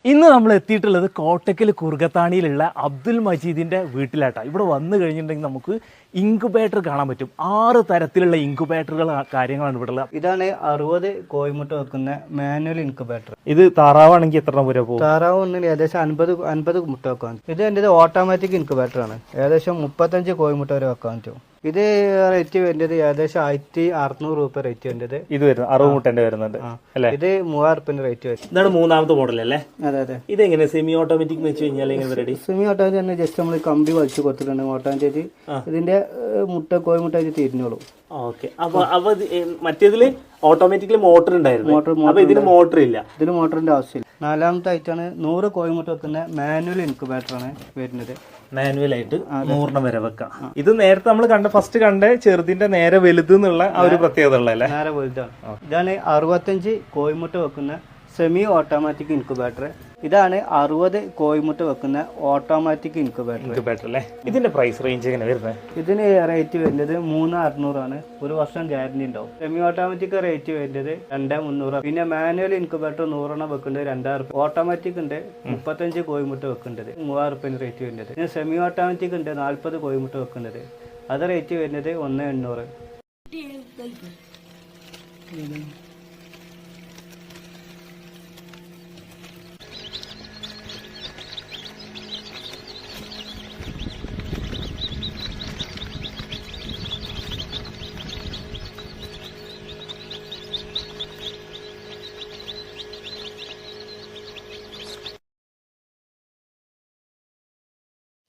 ഇന്ന് നമ്മൾ എത്തിയിട്ടുള്ളത് കോട്ടക്കൽ കുറുകത്താണിയിലുള്ള അബ്ദുൽ മജീദിന്റെ വീട്ടിലാട്ടാ. ഇവിടെ വന്നു കഴിഞ്ഞിട്ടുണ്ടെങ്കിൽ നമുക്ക് ഇൻക്യുബേറ്റർ കാണാൻ പറ്റും. 6 തരത്തിലുള്ള ഇൻക്യുബേറ്ററുകൾ കാര്യങ്ങളാണ് ഇവിടെ ഉള്ളത്. ഇതാണ് 60 കോഴിമുട്ട വെക്കുന്ന മാനുവൽ ഇൻക്യുബേറ്റർ. ഇത് താറാവാണെങ്കിൽ എത്ര രൂപ പോകും? താറാവ് ഒന്നിന് ഏകദേശം 50 മുട്ട വെക്കാൻ. ഇത് എൻ്റെ ഓട്ടോമാറ്റിക് ഇൻക്യുബേറ്റർ ആണ്. ഏകദേശം 35 കോഴിമുട്ട വരെ വെക്കാൻ പറ്റും. ഇത് റേറ്റ് വരുന്നത് ഏകദേശം 1600 രൂപ റേറ്റ് വരുന്നത്. ഇത് വരുന്നത് 60 മുട്ടന്റെ വരുന്നുണ്ട് അല്ലേ? ഇത് 3000 റേറ്റ് വരും. ഇതാണ് മൂന്നാമത്തെ മോഡൽ അല്ലേ? അതെ അതെ. ഇത് എങ്ങനെ സെമി ഓട്ടോമാറ്റിക് എന്ന് വെച്ച് കഴിഞ്ഞാൽ എങ്ങനെ റെഡി? സെമി ഓട്ടോമാറ്റിക് തന്നെ ജസ്റ്റ് നമ്മൾ കമ്പി വലിച്ചു കൊടുത്തിട്ടുണ്ട് ഓട്ടോമാറ്റിക്. ഇതിന്റെ കോഴിമുട്ട തിരിഞ്ഞോളൂ. ഓക്കെ. അപ്പൊ മറ്റേതില് ഓട്ടോമാറ്റിക്കലി മോട്ടർ ഉണ്ടായിരുന്നു. അപ്പൊ ഇതിന് മോട്ടർ ഇല്ല. ഇതിന് മോട്ടറിന്റെ ആവശ്യമില്ല. 4ാമത്തെ ആയിട്ടാണ് 100 കോഴിമുട്ട വെക്കുന്ന മാനുവൽ ഇൻക്യുബേറ്റർ ആണ് വരുന്നത്. മാനുവൽ ആയിട്ട് 100 വരെ വെക്കാം. ഇത് നേരത്തെ നമ്മൾ ഫസ്റ്റ് കണ്ട ചെറുതിന്റെ നേരെ വലുത് എന്നുള്ള ആ ഒരു പ്രത്യേകത ഉള്ളതല്ലേ? നേരെ വലുതാണ്. ഇതാണ് 65 കോഴിമുട്ട വെക്കുന്ന സെമി ഓട്ടോമാറ്റിക് ഇൻക്യുബേറ്റർ. ഇതാണ് 60 കോഴിമുട്ട വെക്കുന്ന ഓട്ടോമാറ്റിക് ഇൻക്യുബേറ്റർ അല്ലേ? ഇതിന്റെ പ്രൈസ് റേഞ്ച് എങ്ങനെ വരുന്നത്? ഇതിന് റേറ്റ് വരുന്നത് 3600 ആണ്. 1 വർഷം ഗ്യാരണ്ടി ഉണ്ടാവും. സെമി ഓട്ടോമാറ്റിക് റേറ്റ് വരുന്നത് 2300. പിന്നെ മാനുവൽ ഇൻക്യുബേറ്റർ 100 വെക്കുന്നത് 2000. ഓട്ടോമാറ്റിക് ഉണ്ട് 35 കോഴിമുട്ട വെക്കേണ്ടത് 3000 റേറ്റ് വരുന്നത്. പിന്നെ സെമി ഓട്ടോമാറ്റിക് ഉണ്ട് 40 കോഴിമുട്ട വെക്കുന്നത്. അത് റേറ്റ് വരുന്നത് 1800.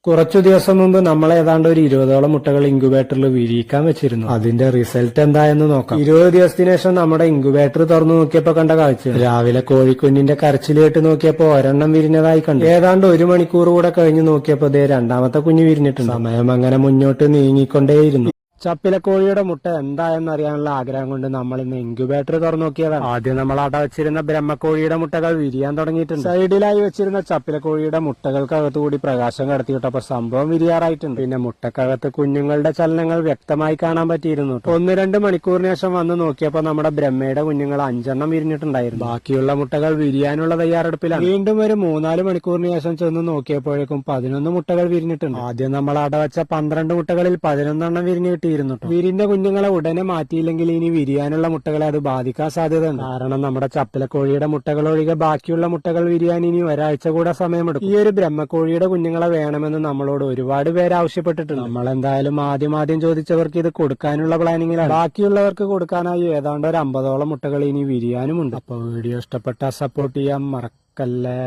കുറച്ചു ദിവസം മുമ്പ് നമ്മൾ ഏതാണ്ട് ഒരു 20ഓളം മുട്ടകൾ ഇൻക്യുബേറ്ററിൽ വിരിയിക്കാൻ വെച്ചിരുന്നു. അതിന്റെ റിസൾട്ട് എന്തായെന്ന് നോക്കാം. 20 ദിവസത്തിന് ശേഷം നമ്മുടെ ഇൻക്യുബേറ്റർ തുറന്നു നോക്കിയപ്പോ കണ്ട കാഴ്ച, രാവിലെ കോഴിക്കുഞ്ഞിന്റെ കരച്ചിൽ കേട്ട് നോക്കിയപ്പോ ഒരെണ്ണം വിരിഞ്ഞതായി കണ്ടു. ഏതാണ്ട് 1 മണിക്കൂർ കൂടെ കഴിഞ്ഞ് നോക്കിയപ്പോ രണ്ടാമത്തെ കുഞ്ഞ് വിരിഞ്ഞിട്ടുണ്ട്. സമയം അങ്ങനെ മുന്നോട്ട് നീങ്ങിക്കൊണ്ടേയിരുന്നു. ചപ്പിലക്കോഴിയുടെ മുട്ട എന്തായെന്ന് അറിയാനുള്ള ആഗ്രഹം കൊണ്ട് നമ്മൾ ഇന്ന് ഇൻക്യുബേറ്റർ തുറന്നു നോക്കിയതാണ്. ആദ്യം നമ്മൾ അട വെച്ചിരുന്ന ബ്രഹ്മക്കോഴിയുടെ മുട്ടകൾ വിരിയാൻ തുടങ്ങിയിട്ടുണ്ട്. സൈഡിലായി വെച്ചിരുന്ന ചപ്പിലക്കോഴിയുടെ മുട്ടകൾക്കകത്തുകൂടി പ്രകാശം കടത്തിയിട്ടപ്പോ സംഭവം വിരിയാറായിട്ടുണ്ട്. പിന്നെ മുട്ടക്കകത്ത് കുഞ്ഞുങ്ങളുടെ ചലനങ്ങൾ വ്യക്തമായി കാണാൻ പറ്റിയിരുന്നു. 1-2 മണിക്കൂറിന് ശേഷം വന്ന് നോക്കിയപ്പോ നമ്മുടെ ബ്രഹ്മയുടെ കുഞ്ഞുങ്ങൾ 5 വിരിഞ്ഞിട്ടുണ്ടായിരുന്നു. ബാക്കിയുള്ള മുട്ടകൾ വിരിയാനുള്ള തയ്യാറെടുപ്പിലാണ്. വീണ്ടും ഒരു 3-4 മണിക്കൂറിന് ശേഷം ചെന്ന് നോക്കിയപ്പോഴേക്കും 11 മുട്ടകൾ വിരിഞ്ഞിട്ടുണ്ട്. ആദ്യം നമ്മൾ അടവച്ച 12 മുട്ടകളിൽ 11 വിരിഞ്ഞു കിട്ടി. വീരിന്റെ കുഞ്ഞുങ്ങളെ ഉടനെ മാറ്റിയില്ലെങ്കിൽ ഇനി വിരിയാനുള്ള മുട്ടകളെ അത് ബാധിക്കാൻ സാധ്യതയുണ്ട്. കാരണം നമ്മുടെ ചപ്പിലക്കോഴിയുടെ മുട്ടകൾ ഒഴികെ ബാക്കിയുള്ള മുട്ടകൾ വിരിയാൻ ഇനി ഒരാഴ്ച കൂടെ സമയമെടുക്കും. ഈ ഒരു ബ്രഹ്മക്കോഴിയുടെ കുഞ്ഞുങ്ങളെ വേണമെന്ന് നമ്മളോട് ഒരുപാട് പേര് ആവശ്യപ്പെട്ടിട്ടുണ്ട്. നമ്മൾ എന്തായാലും ആദ്യം ചോദിച്ചവർക്ക് ഇത് കൊടുക്കാനുള്ള പ്ലാനിങ്ങിലാണ്. ബാക്കിയുള്ളവർക്ക് കൊടുക്കാനായി ഏതാണ്ട് ഒരു 50ഓളം മുട്ടകൾ ഇനി വിരിയാനുമുണ്ട്. അപ്പൊ വീഡിയോ ഇഷ്ടപ്പെട്ടാൽ സപ്പോർട്ട് ചെയ്യാൻ മറക്കല്ലേ.